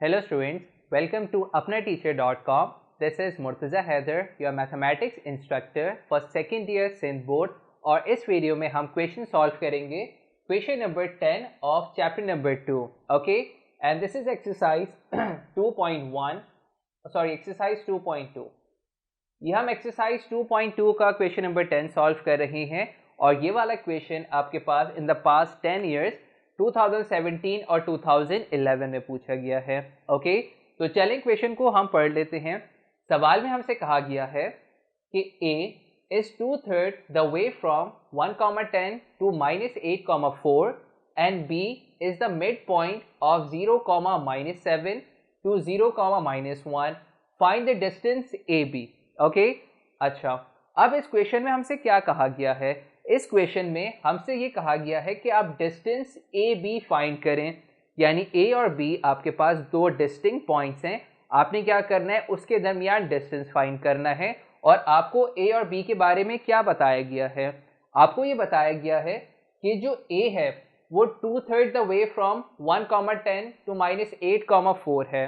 Hello students, welcome to apnateacher.com. This is Murtaza Haider, your mathematics instructor for second year Sindh board. और इस video में हम question solve करेंगे question number 10 of chapter number 2. Okay, and this is exercise 2.1, sorry exercise 2.2. ये हम exercise 2.2 का question number 10 solve कर रहे हैं और ये वाला क्वेश्चन आपके पास इन द पास्ट 10 ईयर्स 2017 और 2011 में पूछा गया है. ओके, तो चलें क्वेश्चन को हम पढ़ लेते हैं. सवाल में हमसे कहा गया है कि A is 2/3 the way from 1,10 to -8,4 and B is the midpoint of 0,-7 to 0,-1. Find the distance AB. Okay, अच्छा, अब इस क्वेश्चन में हमसे क्या कहा गया है? इस क्वेश्चन में हमसे ये कहा गया है कि आप डिस्टेंस ए बी फाइंड करें, यानी ए और बी आपके पास दो डिस्टिंक्ट पॉइंट्स हैं. आपने क्या करना है, उसके दरमियान डिस्टेंस फाइंड करना है. और आपको ए और बी के बारे में क्या बताया गया है? आपको ये बताया गया है कि जो ए है वो 2/3 द वे फ्रॉम 1,10 टू -8,4 है.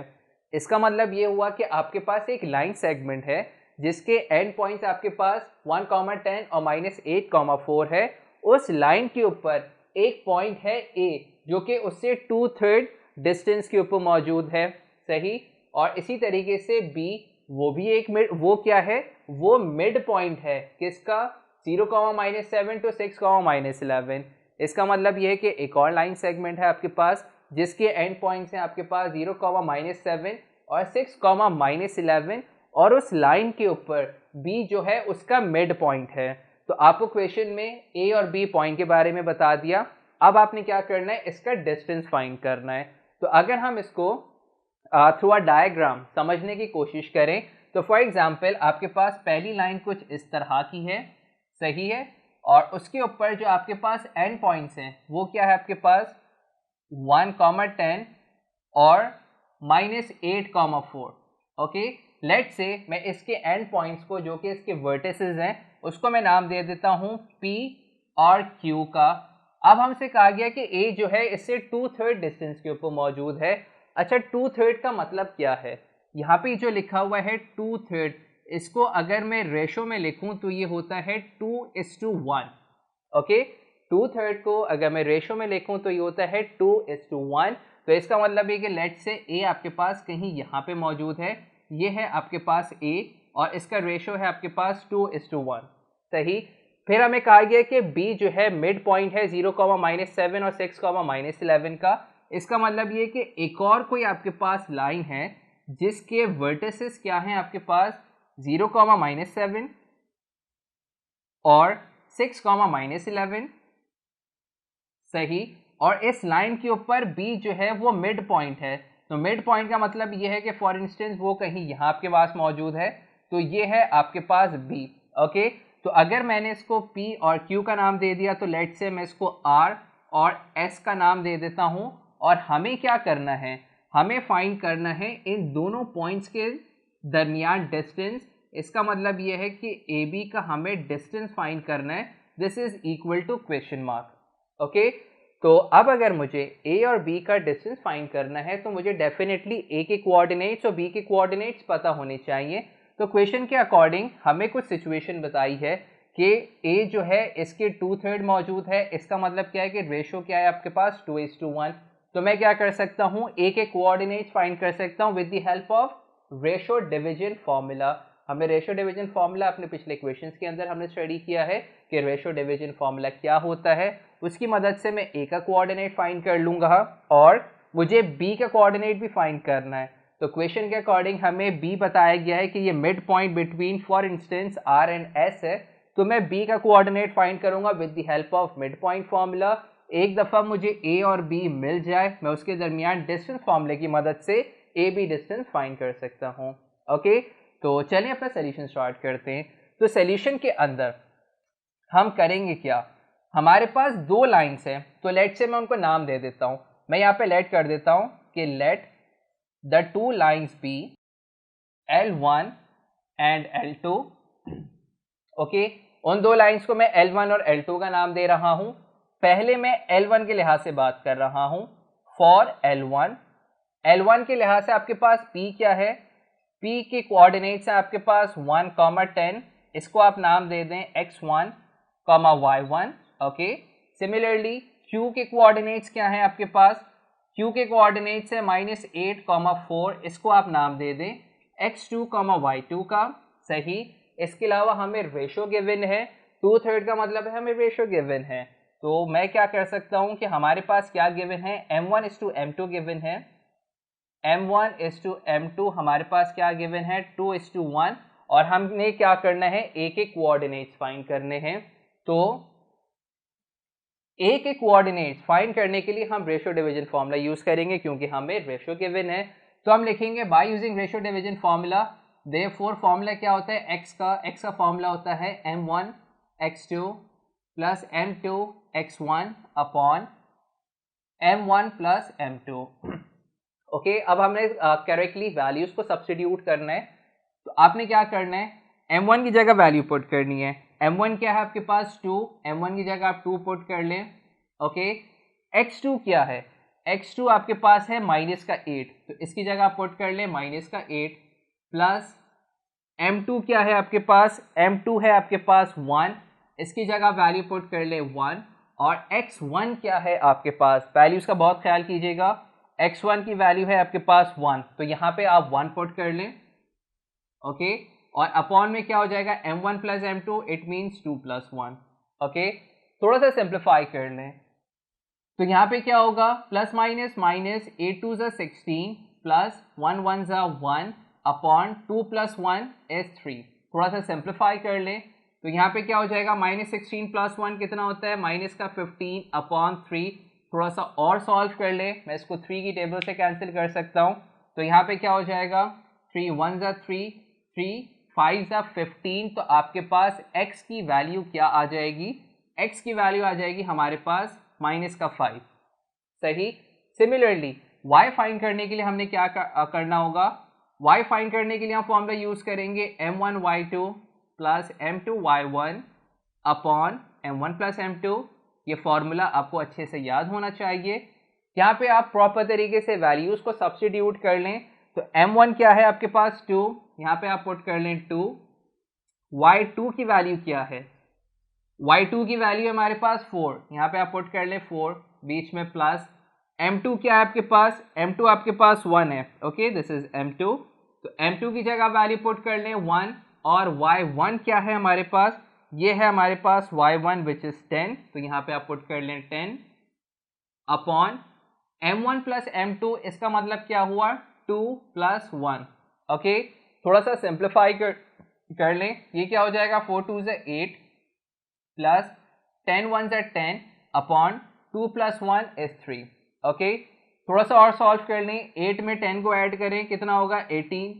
इसका मतलब ये हुआ कि आपके पास एक लाइन सेगमेंट है जिसके एंड पॉइंट्स आपके पास 1,10 और -8,4 है. उस लाइन के ऊपर एक पॉइंट है ए जो कि उससे 2/3 डिस्टेंस के ऊपर मौजूद है. सही. और इसी तरीके से बी, वो भी एक वो क्या है, वो मिड पॉइंट है किसका, 0,-7 टू 6,-11. इसका मतलब ये है कि एक और लाइन सेगमेंट है आपके पास जिसके एंड पॉइंट्स हैं आपके पास 0,-7 और 6,-11 और उस लाइन के ऊपर B जो है उसका मिड पॉइंट है. तो आपको क्वेश्चन में A और B पॉइंट के बारे में बता दिया. अब आपने क्या करना है, इसका डिस्टेंस फाइंड करना है. तो अगर हम इसको थ्रू अ डायग्राम समझने की कोशिश करें तो फॉर एग्जांपल आपके पास पहली लाइन कुछ इस तरह की है. सही है. और उसके ऊपर जो आपके पास एंड पॉइंट्स हैं वो क्या है आपके पास 1,10 और -8,4. ओके, लेट्स से मैं इसके एंड पॉइंट्स को जो कि इसके वर्टिसेस हैं उसको मैं नाम दे देता हूं P और Q का. अब हमसे कहा गया कि A जो है इससे 2/3 डिस्टेंस के ऊपर मौजूद है. अच्छा, 2/3 का मतलब क्या है? यहाँ पे जो लिखा हुआ है 2/3, इसको अगर मैं रेशो में लिखूं तो ये होता है 2:1. ओके, 2/3 को अगर मैं रेशो में लिखूं तो ये होता है 2:1. तो इसका मतलब है कि लेट्स से A आपके पास कहीं यहाँ पे मौजूद है, ये है आपके पास A और इसका रेशो है आपके पास 2:1. सही. फिर हमें कहा गया कि B जो है मिड पॉइंट है 0,-7 और 6,-11 का. इसका मतलब ये कि एक और कोई आपके पास लाइन है जिसके वर्टिसेस क्या हैं आपके पास 0,-7 और 6,-11. सही. और इस लाइन के ऊपर B जो है वो मिड पॉइंट है. तो मिड पॉइंट का मतलब ये है कि फॉर इंस्टेंस वो कहीं यहाँ आपके पास मौजूद है, तो ये है आपके पास B. ओके, तो अगर मैंने इसको P और Q का नाम दे दिया तो लेट्स से मैं इसको R और S का नाम दे देता हूँ. और हमें क्या करना है, हमें फाइंड करना है इन दोनों पॉइंट्स के दरमियान डिस्टेंस. इसका मतलब ये है कि AB का हमें डिस्टेंस फाइंड करना है. This is equal to question mark. Okay, तो अब अगर मुझे A और B का डिस्टेंस फाइंड करना है तो मुझे डेफिनेटली A के कोऑर्डिनेट्स और B के कोऑर्डिनेट्स पता होने चाहिए. तो क्वेश्चन के अकॉर्डिंग हमें कुछ सिचुएशन बताई है कि A जो है इसके 2/3 मौजूद है. इसका मतलब क्या है कि रेशो क्या है आपके पास 2:1. तो मैं क्या कर सकता हूँ, A के कोऑर्डिनेट्स फाइंड कर सकता हूँ with the help of ratio division formula. हमने रेशो डिवीजन फॉर्मूला अपने पिछले क्वेश्चंस के अंदर हमने स्टडी किया है कि रेशो डिवीजन फॉर्मूला क्या होता है. उसकी मदद से मैं A का कोऑर्डिनेट फाइंड कर लूँगा और मुझे B का कोऑर्डिनेट भी फाइंड करना है. तो क्वेश्चन के अकॉर्डिंग हमें B बताया गया है कि ये mid point between for instance R and S है. तो मैं B का कोऑर्डिनेट फाइंड करूँगा with the help of mid point formula. एक दफ़ा मुझे A और B मिल जाए, मैं उसके दरमियान डिस्टेंस फॉर्मूले की मदद से AB डिस्टेंस फाइंड कर सकता हूँ. ओके, तो चलिए अपना सोल्यूशन स्टार्ट करते हैं. तो सोल्यूशन के अंदर हम करेंगे क्या, हमारे पास दो लाइंस हैं. तो लेट से मैं उनको नाम दे देता हूं. मैं यहाँ पे लेट कर देता हूं कि let the two lines be L1 and L2. Okay, उन दो लाइंस को मैं L1 और L2 का नाम दे रहा हूं. पहले मैं L1 के लिहाज से बात कर रहा हूं. फॉर L1 L1 के लिहाज से आपके पास P क्या है, P के कोऑर्डिनेट्स हैं आपके पास 1, 10, इसको आप नाम दे दें x1, y1, okay. Similarly Q के कोऑर्डिनेट्स क्या हैं आपके पास, Q के कोऑर्डिनेट्स है -8, 4, इसको आप नाम दे दें x2, y2 का, सही। इसके अलावा हमें रेशो गिवन है, 2/3 का मतलब है हमें रेशो गिवन है। तो मैं क्या कर सकता हूं कि हमारे पास क्या गिवन है, m1:m2 गिवन है, m1:m2 हमारे पास क्या गिवन है, 2:1, और हमने क्या करना है, एक एक कोऑर्डिनेट्स फाइंड करने हैं। तो एक एक कोऑर्डिनेट्स फाइंड करने के लिए हम रेशियो डिवीजन फॉर्मूला यूज करेंगे, क्योंकि हमें रेशियो गिवन है। तो हम लिखेंगे by using ratio division formula, therefore formula क्या होता है, x का फॉर्मूला होता है m1x2 plus m2x1 upon m1 plus m2। Okay, अब हमने करेक्टली वैल्यूज को सब्स्टिट्यूट करना है। तो आपने क्या करना है, m1 की जगह वैल्यू पुट करनी है। m1 क्या है आपके पास 2, m1 की जगह आप 2 पुट कर लें, ओके। x2 क्या है, x2 आपके पास है -8, तो इसकी जगह आप पुट कर लें -8, प्लस m2 क्या है आपके पास, m2 है आपके पास 1, इसकी जगह वैल्यू पुट कर लें 1, और x1 क्या है आपके पास, वैल्यूज का बहुत ख्याल कीजिएगा, x1 की वैल्यू है आपके पास 1, तो यहाँ पे आप 1 पुट कर लें, ओके। और अपॉन में क्या हो जाएगा, m1 plus m2, it means 2 + 1, okay. थोड़ा सा सिंप्लीफाई कर लें, तो यहाँ पे क्या होगा, plus minus minus, 8 2 = 16 plus 1 1 = 1 upon 2 + 1 = 3। थोड़ा सा सिंप्लीफाई कर लें, तो यहाँ पे क्या हो जाएगा, -16 + 1 कितना होता है, -15 अपॉन 3। थोड़ा सा और सॉल्व कर लें, मैं इसको 3 की टेबल से कैंसिल कर सकता हूँ, तो यहाँ पे क्या हो जाएगा, 3 1 = 3, 3 5 = 15, तो आपके पास x की वैल्यू क्या आ जाएगी, x की वैल्यू आ जाएगी हमारे पास -5, सही। सिमिलरली y फाइंड करने के लिए हमने क्या करना होगा, y फाइंड करने के लिए हम फॉर्मूला यूज करेंगे m1y2 plus m2y1 upon m1 plus m2। ये फॉर्मूला आपको अच्छे से याद होना चाहिए। यहाँ पे आप प्रॉपर तरीके से वैल्यूज को सब्स्टिट्यूट कर लें, तो m1 क्या है आपके पास 2, यहाँ पे आप पुट कर लें 2, y2 की वैल्यू क्या है, y2 की वैल्यू हमारे पास 4, यहाँ पे आप पुट कर लें 4, बीच में प्लस, m2 क्या है आपके पास, m2 आपके पास 1 है, ओके, दिस इज m2, तो m2 की जगह वैल्यू पुट कर लें 1, और y1 क्या है हमारे पास, ये है हमारे पास y1 विच इज 10, तो यहाँ पे आप पुट कर लें 10 अपॉन m1 प्लस m2, इसका मतलब क्या हुआ, 2 + 1, ओके। थोड़ा सा सिंप्लीफाई कर लें, ये क्या हो जाएगा, 4 2 = 8 प्लस 10 1 = 10 अपॉन 2 + 1 = 3, ओके। थोड़ा सा और सॉल्व कर लें, 8 में 10 को ऐड करें, कितना होगा 18,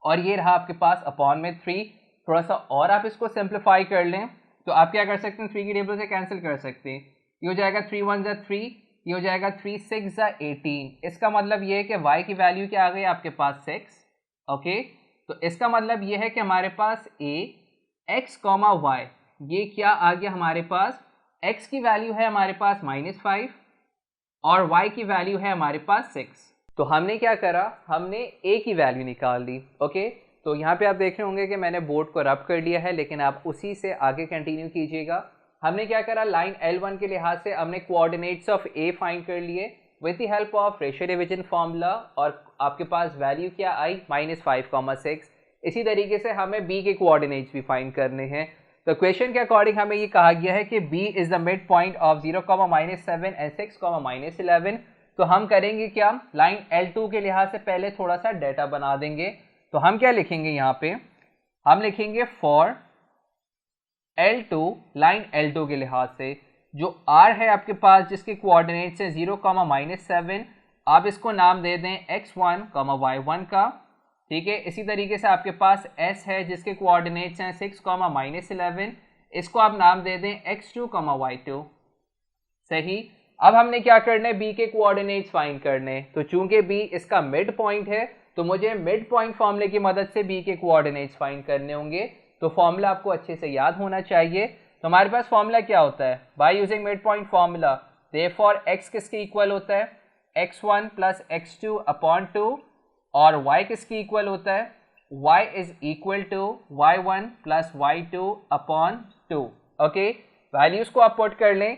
और ये रहा आपके पास अपॉन में 3। थोड़ा सा और आप इसको सिंप्लीफाई कर लें, तो आप क्या कर सकते हैं, 3 की टेबल से कैंसिल कर सकते हैं, ये हो जाएगा 3 1 = 3, ये हो जाएगा 3 6 = 18। इसका मतलब ये है कि y की वैल्यू क्या आ गई आपके पास 6, ओके। तो इसका मतलब ये है कि हमारे पास a x, y, ये क्या आ गया हमारे पास, x की वैल्यू है हमारे पास -5 और y की वैल्यू है हमारे पास 6। तो हमने क्या करा, हमने a की वैल्यू निकाल ली, ओके। तो यहाँ पे आप देख रहे होंगे कि मैंने बोर्ड को रब कर लिया है, लेकिन आप उसी से आगे कंटिन्यू कीजिएगा। हमने क्या करा, लाइन L1 के लिहाज से हमने कोऑर्डिनेट्स ऑफ a फाइंड कर लिए with the help of ratio division formula, और आपके पास वैल्यू क्या आई, -5, 6। इसी तरीके से हमें b के कोऑर्डिनेट्स भी फाइंड करने हैं। तो क्वेश्चन के अकॉर्डिंग हमें ये कहा गया है कि b is the mid point of 0, -7 and 6, -11। तो हम करेंगे क्या, लाइन L2 के लिहाज से पहले थोड़ा सा डेटा बना देंगे। तो हम क्या लिखेंगे, यहाँ पे हम लिखेंगे फॉर L2, लाइन L2 के लिहाज से जो R है आपके पास, जिसके कोऑर्डिनेट्स है 0, -7, आप इसको नाम दे दें x1, y1 का, ठीक है। इसी तरीके से आपके पास S है जिसके कोऑर्डिनेट्स हैं 6, -11, इसको आप नाम दे दें x2, y2, सही। अब हमने क्या करना है, b के कोऑर्डिनेट्स फाइंड करने हैं। तो चूंकि b इसका मिड पॉइंट है, तो मुझे मिड पॉइंट फॉर्मूले की मदद से b के कोऑर्डिनेट्स फाइंड करने होंगे। तो फॉर्मूला आपको अच्छे से याद होना चाहिए। तो हमारे पास फॉर्मूला क्या होता है, by using mid point formula, therefore x किसके इक्वल होता है, x1 प्लस x2 अपॉन 2 और y किसकी इक्वल होता है, y is equal to y1 plus y2 upon 2। Okay, values को आप पुट कर लें।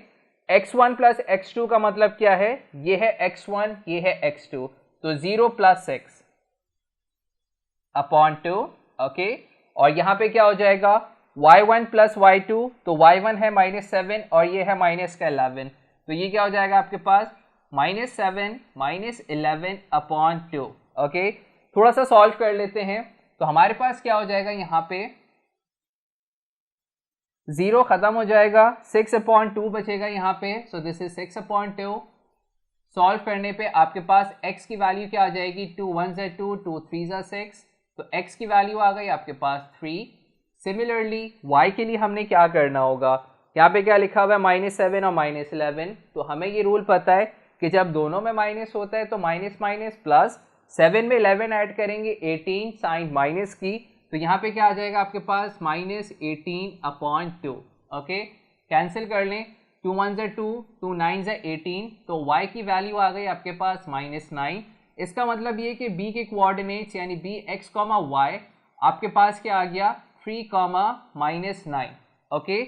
x1 प्लस x2 का मतलब क्या है, ये है x1 ये है x2, तो 0 प्लस 6 अपॉन 2। ओके, और यहां पे क्या हो जाएगा y1 प्लस y2, तो y1 है -7 और ये है -11, तो ये क्या हो जाएगा आपके पास -7 -11 अपॉन 2। ओके, थोड़ा सा सॉल्व कर लेते हैं, तो हमारे पास क्या हो जाएगा, यहाँ पे 0 खत्म हो जाएगा, 6 अपॉन 2 बचेगा यहाँ पे, so this is 6 upon 2। Solve करने पे आपके पास x की वैल्यू क्या आ जाएगी, 2 1 ज़ा 2 2 3 ज़ा 6, तो x की वैल्यू आ गई आपके पास 3। सिमिलरली y के लिए हमने क्या करना होगा, यहाँ पे क्या लिखा हुआ है -7 और -11, तो हमें ये रूल पता है कि जब दोनों में माइनस होता है तो माइनस माइनस प्लस, 7 में 11 ऐड करेंगे 18 साइन माइनस की, तो यहाँ पे क्या आ जाएगा आपके पास -18 अपॉन 2। ओके, कैंसिल कर लें, 2 1 ज़ा 2 2 9 ज़ा 18, तो y की वैल्यू आ गई आपके पास -9। इसका मतलब ये कि b के कोऑर्डिनेट्स यानी b x, y आपके पास क्या आ गया 3, -9। ओके,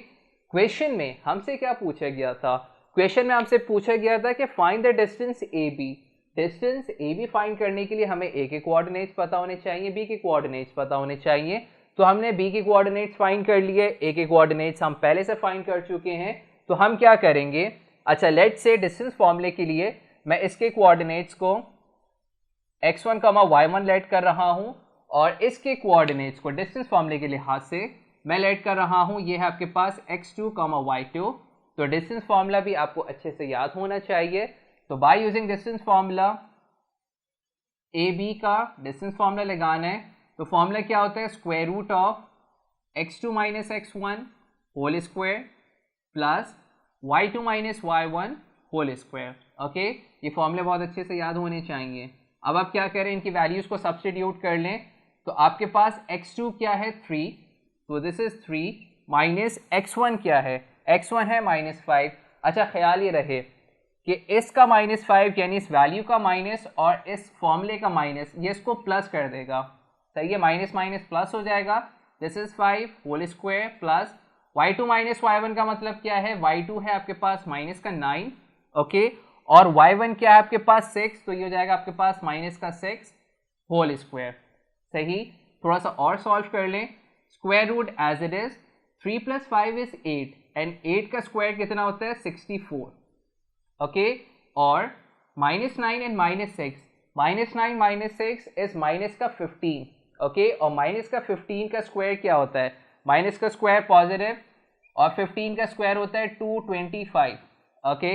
क्वेश्चन में हमसे क्या पूछा गया था, क्वेश्चन में हमसे पूछा गया था कि find the distance A B. Distance A B find करने के लिए हमें ए के कोऑर्डिनेट्स पता होने चाहिए, बी के कोऑर्डिनेट्स पता होने चाहिए, तो हमने बी के कोऑर्डिनेट्स फाइंड कर लिए, ए के कोऑर्डिनेट्स हम पहले से फाइंड कर चुके हैं, तो हम क्या करेंगे, अच्छा लेट्स से डिस्टेंस फॉर्मूले के लिए मैं इसके कोऑर्डिनेट्स को x1, y1 लेट कर रहा हूं और इसके कोऑर्डिनेट्स को डिस्टेंस फॉर्मूले के लिहाज से मैं लेट कर रहा हूं, ये है आपके पास x2, y2, तो डिस्टेंस फॉर्मूला भी आपको अच्छे से याद होना चाहिए। तो by using distance formula A B का डिस्टेंस फॉर्मूला लगाना है, तो फॉर्मूला क्या होता है, square root of x2 minus x1 whole square plus y2 minus y1 whole square. Okay, ये फॉर्मूले बहुत अच्छे से याद होने चाहिए। अब आप क्या करें, इनकी वैल्यूज को सब्स्टिट्यूट कर लें, तो आपके पास x2 क्या है 3, तो दिस इज 3 माइनस x1 क्या है, x1 है -5। अच्छा, ख्याल ये रहे कि इसका -5 यानी इस वैल्यू का माइनस और इस फॉर्मूले का माइनस, ये इसको प्लस कर देगा, सही है, माइनस माइनस प्लस हो जाएगा, this is 5 whole square plus y2 minus y1 का मतलब क्या है, y2 है आपके पास माइनस का 9, ओके, और y1 क्या है आपके पास 6, तो ये हो जाएगा आपके पास माइनस का 6 होल स्क्वायर। सही, थोड़ा सा और सॉल्व कर लें, square root as it is 3 + 5 is 8 and 8 का स्क्वायर कितना होता है 64। ओके, और -9 एंड -6, -9 -6 इज माइनस का 15। ओके, और माइनस का 15 का स्क्वायर क्या होता है, माइनस का स्क्वायर पॉजिटिव और 15 का स्क्वायर होता है 225। ओके,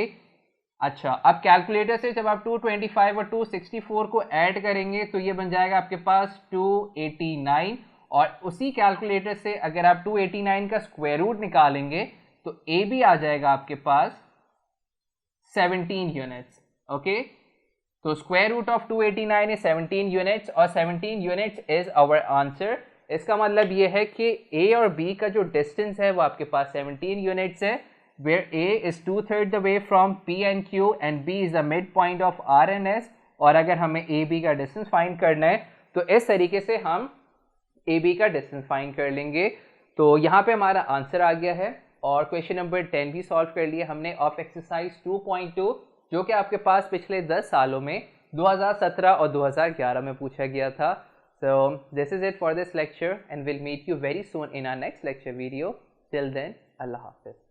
अच्छा, अब कैलकुलेटर से जब आप 225 और 264 को ऐड करेंगे तो ये बन जाएगा आपके पास 289, और उसी कैलकुलेटर से अगर आप 289 का स्क्वायर रूट निकालेंगे तो ए भी आ जाएगा आपके पास 17 यूनिट्स। ओके, तो square root of 289 is 17 units और 17 यूनिट्स इज आवर आंसर। इसका मतलब ये है कि ए और बी का जो डिस्टेंस है वो आपके पास 17 यूनिट्स है, where A is 2/3 the way from P and Q and B is the midpoint of R and S, और अगर हमें A B का डिस्टेंस फाइंड करना है तो इस तरीके से हम A B का डिस्टेंस फाइंड कर लेंगे। तो यहाँ पे हमारा आंसर आ गया है, और क्वेश्चन नंबर 10 भी सॉल्व कर लिया हमने ऑफ एक्सरसाइज 2.2, जो कि आपके पास पिछले 10 सालों में 2017 और 2011 में पूछा गया था। So this is it for this lecture and we'll meet you very soon in our next lecture video. Till then, Allah Hafiz.